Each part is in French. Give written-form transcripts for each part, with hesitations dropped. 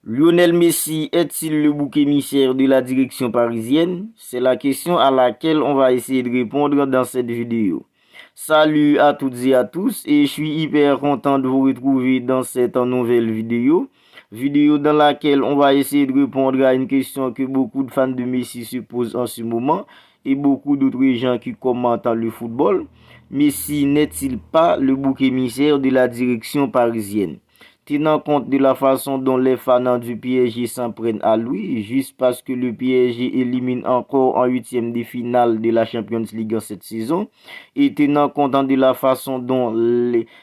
Lionel Messi est-il le bouc émissaire de la direction parisienne? C'est la question à laquelle on va essayer de répondre dans cette vidéo. Salut à toutes et à tous et je suis hyper content de vous retrouver dans cette nouvelle vidéo. Vidéo dans laquelle on va essayer de répondre à une question que beaucoup de fans de Messi se posent en ce moment et beaucoup d'autres gens qui commentent le football. Messi n'est-il pas le bouc émissaire de la direction parisienne? Tenant compte de la façon dont les fans du PSG s'en prennent à lui, juste parce que le PSG élimine encore en huitième de finale de la Champions League en cette saison, et tenant compte de la façon dont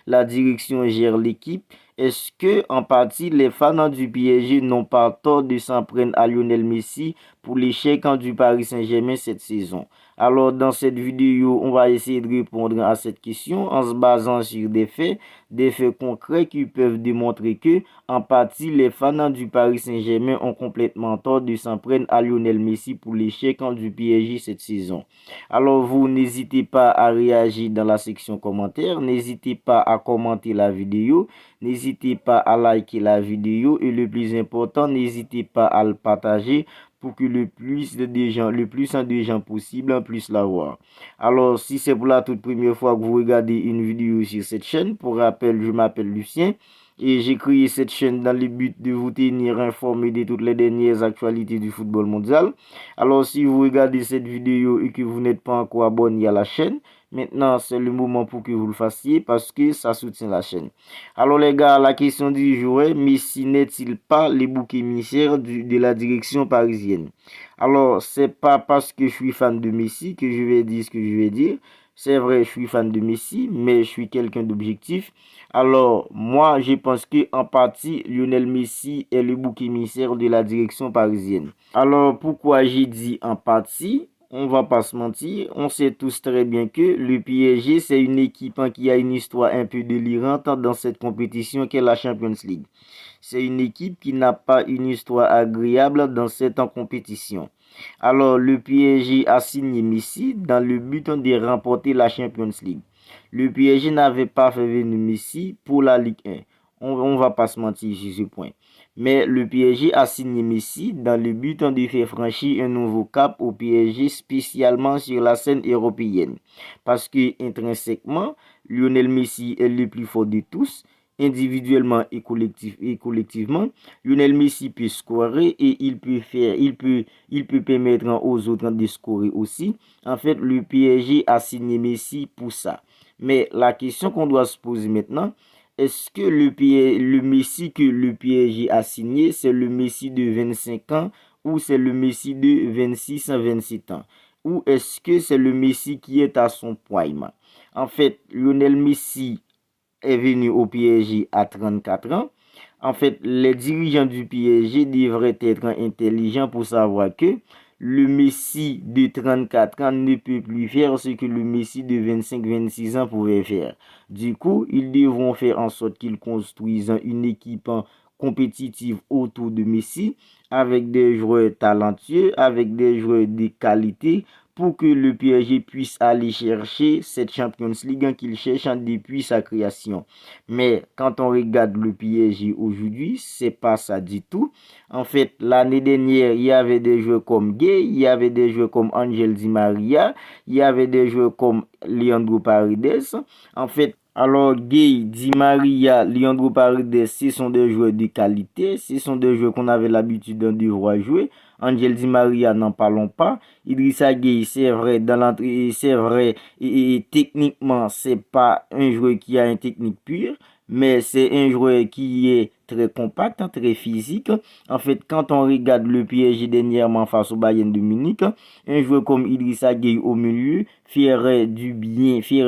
la direction gère l'équipe, est-ce que, en partie, les fans du PSG n'ont pas tort de s'en prendre à Lionel Messi pour l'échec du Paris Saint-Germain cette saison? Alors, dans cette vidéo, on va essayer de répondre à cette question en se basant sur des faits concrets qui peuvent démontrer que, en partie, les fans du Paris Saint-Germain ont complètement tort de s'en prendre à Lionel Messi pour l'échec du PSG cette saison. Alors, vous n'hésitez pas à réagir dans la section commentaires, n'hésitez pas à commenter la vidéo, n'hésitez pas à liker la vidéo et le plus important, n'hésitez pas à le partager pour que le plus de gens possible puissent la voir. Alors, si c'est pour la toute première fois que vous regardez une vidéo sur cette chaîne, pour rappel, je m'appelle Lucien et j'ai créé cette chaîne dans le but de vous tenir informé de toutes les dernières actualités du football mondial. Alors, si vous regardez cette vidéo et que vous n'êtes pas encore abonné à la chaîne, maintenant c'est le moment pour que vous le fassiez parce que ça soutient la chaîne. Alors les gars, la question du jour est, Messi n'est-il pas le bouc émissaire de la direction parisienne? Alors, c'est pas parce que je suis fan de Messi que je vais dire ce que je vais dire. C'est vrai, je suis fan de Messi, mais je suis quelqu'un d'objectif. Alors, moi, je pense que en partie, Lionel Messi est le bouc émissaire de la direction parisienne. Alors, pourquoi j'ai dit en partie? On va pas se mentir, on sait tous très bien que le PSG, c'est une équipe qui a une histoire un peu délirante dans cette compétition qu'est la Champions League. C'est une équipe qui n'a pas une histoire agréable dans cette compétition. Alors, le PSG a signé Messi dans le but de remporter la Champions League. Le PSG n'avait pas fait venir Messi pour la Ligue 1. On va pas se mentir sur ce point. Mais le PSG a signé Messi dans le but de faire franchir un nouveau cap au PSG spécialement sur la scène européenne. Parce que intrinsèquement, Lionel Messi est le plus fort de tous individuellement et collectivement. Lionel Messi peut scorer et il peut permettre aux autres de scorer aussi. En fait, le PSG a signé Messi pour ça. Mais la question qu'on doit se poser maintenant, est-ce que le Messi que le PSG a signé, c'est le Messi de 25 ans ou c'est le Messi de 26 à 27 ans? Ou est-ce que c'est le Messi qui est à son prime? En fait, Lionel Messi est venu au PSG à 34 ans. En fait, les dirigeants du PSG devraient être intelligents pour savoir que le Messi de 34 ans ne peut plus faire ce que le Messi de 25-26 ans pouvait faire. Du coup, ils devront faire en sorte qu'ils construisent une équipe compétitive autour de Messi avec des joueurs talentueux, avec des joueurs de qualité pour que le PSG puisse aller chercher cette Champions League qu'il cherche depuis sa création. Mais quand on regarde le PSG aujourd'hui, c'est pas ça du tout. En fait, l'année dernière, il y avait des joueurs comme Gay, il y avait des joueurs comme Angel Di Maria, il y avait des joueurs comme Leandro Paredes. En fait, alors Gay, Di Maria, Leandro Paredes, ce sont des joueurs de qualité, ce sont des joueurs qu'on avait l'habitude de voir jouer. Angel Di Maria, n'en parlons pas. Idrissa Gueye, c'est vrai, dans l'entrée, c'est vrai, et techniquement, c'est pas un joueur qui a une technique pure, mais c'est un joueur qui est très compact, très physique. En fait, quand on regarde le PSG dernièrement face au Bayern de Munich, un joueur comme Idrissa Gueye au milieu ferait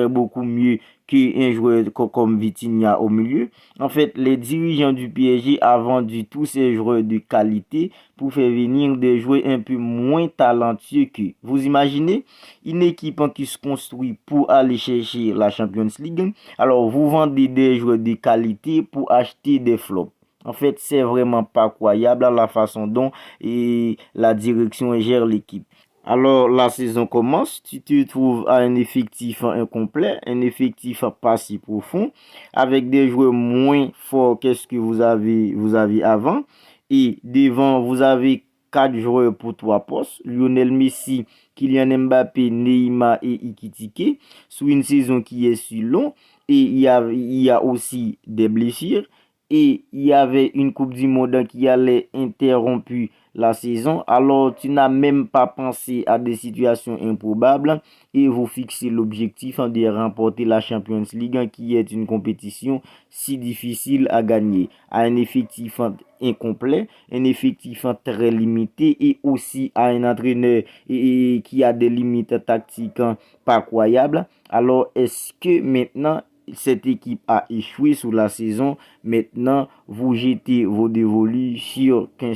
beaucoup mieux qu'un joueur comme Vitinha au milieu. En fait, les dirigeants du PSG ont vendu tous ces joueurs de qualité pour faire venir des joueurs un peu moins talentueux qu'eux. Vous imaginez une équipe qui se construit pour aller chercher la Champions League. Alors, vous vendez des joueurs de qualité pour acheter des flops. En fait, c'est vraiment pas croyable la façon dont la direction gère l'équipe. Alors, la saison commence, tu te trouves à un effectif incomplet, un effectif pas si profond, avec des joueurs moins forts que ce que vous avez avant. Et devant, vous avez 4 joueurs pour 3 postes. Lionel Messi, Kylian Mbappé, Neymar et Ekitike. Sur une saison qui est si longue. Et il y a aussi des blessures. Et il y avait une Coupe du Monde qui allait interrompre la saison. Alors, tu n'as même pas pensé à des situations improbables et vous fixez l'objectif de remporter la Champions League qui est une compétition si difficile à gagner, à un effectif incomplet, un effectif très limité et aussi à un entraîneur qui a des limites tactiques pas croyables. Alors, est-ce que maintenant cette équipe a échoué sur la saison? Maintenant, vous jetez vos dévolus sur un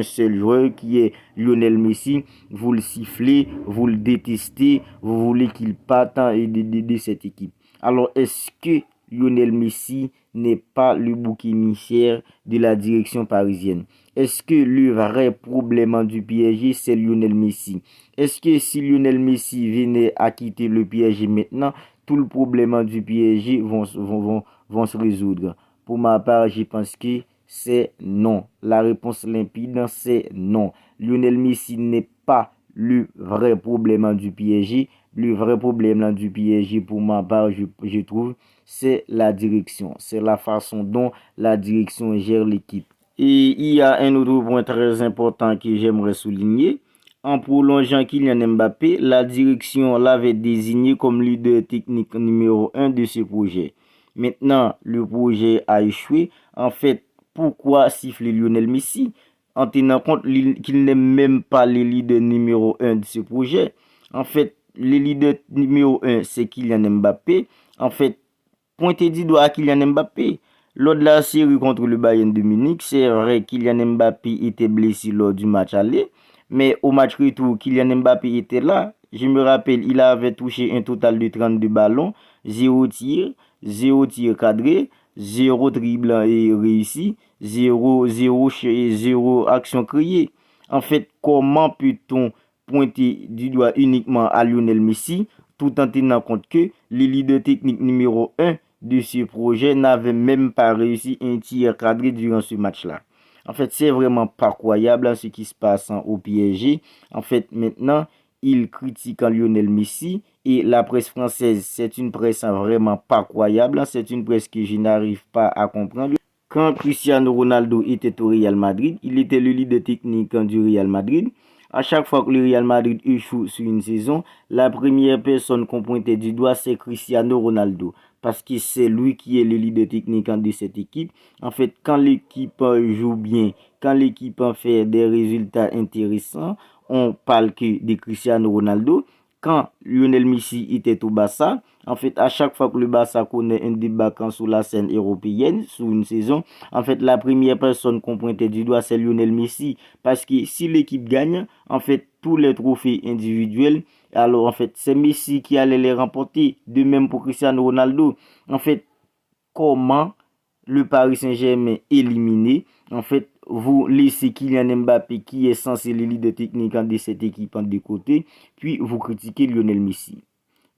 seul joueur qui est Lionel Messi. Vous le sifflez, vous le détestez, vous voulez qu'il parte de cette équipe. Alors, est-ce que Lionel Messi n'est pas le bouc émissaire de la direction parisienne? Est-ce que le vrai problème du PSG, c'est Lionel Messi? Est-ce que si Lionel Messi venait à quitter le PSG maintenant, tout le problème du PSG vont se résoudre? Pour ma part, je pense que c'est non. La réponse limpide, c'est non. Lionel Messi n'est pas le vrai problème du PSG. Le vrai problème du PSG, pour ma part, je trouve, c'est la direction. C'est la façon dont la direction gère l'équipe. Et il y a un autre point très important que j'aimerais souligner. En prolongeant Kylian Mbappé, la direction l'avait désigné comme leader technique numéro 1 de ce projet. Maintenant, le projet a échoué. En fait, pourquoi siffler Lionel Messi en tenant compte qu'il n'est même pas le leader numéro 1 de ce projet? En fait, le leader numéro 1, c'est Kylian Mbappé. En fait, pointer du doigt à Kylian Mbappé. Lors de la série contre le Bayern de Munich, c'est vrai, Kylian Mbappé était blessé lors du match aller. Mais au match retour, Kylian Mbappé était là. Je me rappelle, il avait touché un total de 32 ballons, 0 tir cadré, 0 dribble et réussi, 0 action créée. En fait, comment peut-on pointer du doigt uniquement à Lionel Messi tout en tenant compte que le leader technique numéro 1 de ce projet n'avait même pas réussi un tir cadré durant ce match-là? En fait, c'est vraiment pas croyable ce qui se passe au PSG. En fait, maintenant, il critique Lionel Messi et la presse française, c'est une presse vraiment pas croyable. C'est une presse que je n'arrive pas à comprendre. Quand Cristiano Ronaldo était au Real Madrid, il était le leader technique du Real Madrid. À chaque fois que le Real Madrid échoue sur une saison, la première personne qu'on pointait du doigt, c'est Cristiano Ronaldo. Parce que c'est lui qui est le leader technique de cette équipe. En fait, quand l'équipe joue bien, quand l'équipe fait des résultats intéressants, on parle que de Cristiano Ronaldo. Quand Lionel Messi était au Barça, en fait, à chaque fois que le Barça connaît un débarquant sur la scène européenne, sur une saison, en fait, la première personne qu'on pointait du doigt, c'est Lionel Messi. Parce que si l'équipe gagne, en fait, tous les trophées individuels, alors en fait, c'est Messi qui allait les remporter. De même pour Cristiano Ronaldo. En fait, comment le Paris Saint-Germain éliminé, en fait, vous laissez Kylian Mbappé qui est censé le leader technique de cette équipe de côté, puis vous critiquez Lionel Messi.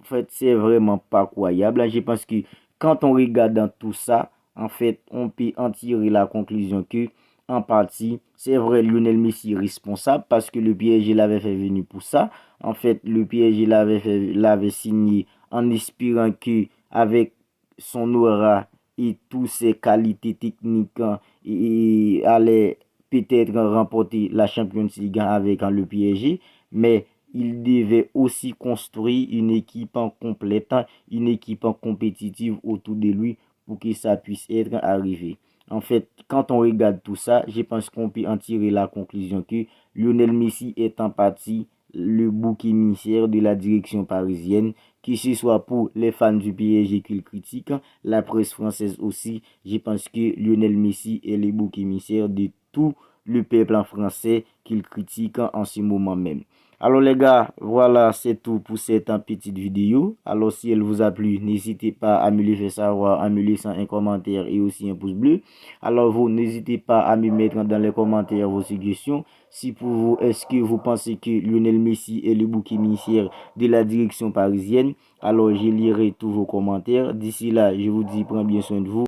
En fait, c'est vraiment pas croyable. Je pense que quand on regarde dans tout ça, en fait, on peut en tirer la conclusion que, en partie, c'est vrai, Lionel Messi est responsable parce que le PSG l'avait fait venir pour ça. En fait, le PSG l'avait signé en espérant que, avec son aura et toutes ses qualités techniques, et allait peut-être remporter la Champions League avec le PSG, mais il devait aussi construire une équipe en complète, une équipe en compétitive autour de lui pour que ça puisse être arrivé. En fait, quand on regarde tout ça, je pense qu'on peut en tirer la conclusion que Lionel Messi est en partie le bouc émissaire de la direction parisienne, que ce soit pour les fans du PSG qui le critiquent, la presse française aussi. Je pense que Lionel Messi est le bouc émissaire de tout le peuple français qu'il critique en ce moment même. Alors les gars, voilà, c'est tout pour cette petite vidéo. Alors si elle vous a plu, n'hésitez pas à me le faire savoir en me laissant un commentaire et aussi un pouce bleu. Alors vous, n'hésitez pas à me mettre dans les commentaires vos suggestions. Si pour vous, est-ce que vous pensez que Lionel Messi est le bouc émissaire de la direction parisienne? Alors je lirai tous vos commentaires. D'ici là, je vous dis, prenez bien soin de vous.